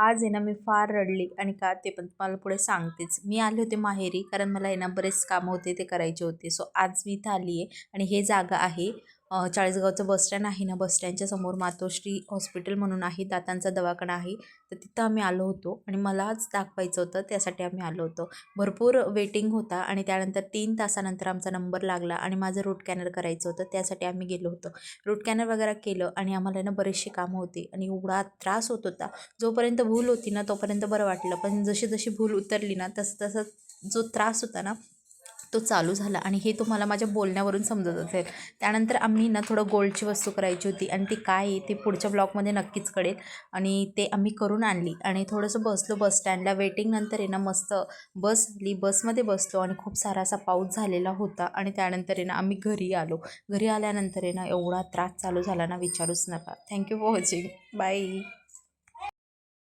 आज आहे ना मी फार रडली आणि का ते पण तुम्हाला पुढे सांगतेच. मी आले होते माहेरी कारण मला आहे ना बरेच कामं होते ते करायचे होते. सो आज मी इथं आली आहे आणि हे जागा आहे चाळीसगावचं बस स्टँड आहे ना, बस स्टँडच्या समोर मातोश्री हॉस्पिटल म्हणून आहे, दातांचा दवाखाना आहे. तर तिथं आम्ही आलो होतो आणि मलाच दाखवायचं होतं त्यासाठी आम्ही आलो होतो. भरपूर वेटिंग होता आणि त्यानंतर 3 तासानंतर आमचा नंबर लागला आणि माझं रूट कॅनल करायचं होतं त्यासाठी आम्ही गेलो होतो. रूट कॅनल वगैरे केलं आणि आम्हाला ना बरेचशी कामं होती आणि एवढा त्रास होत होता. जोपर्यंत भूल होती ना तोपर्यंत बरं वाटलं, पण जशी जशी भूल उतरली ना तसं तसं जो त्रास होता ना तो चालू झाला आणि हे तुम्हाला माझ्या बोलण्यावरून समजत असेल. त्यानंतर आम्ही ना थोडं गोल्डची वस्तू करायची होती आणि ती काय आहे ते पुढच्या ब्लॉगमध्ये नक्कीच कळेल आणि ते आम्ही करून आणली आणि थोडंसं बसलो बस स्टँडला. वेटिंगनंतर आहे ना मस्त बस आली, बसमध्ये बसलो आणि खूप सारा असा पाऊस झालेला होता आणि त्यानंतर आहे ना आम्ही घरी आलो. घरी आल्यानंतर आहे ना एवढा त्रास चालू झाला ना विचारूच नका. Thank you for watching. बाय.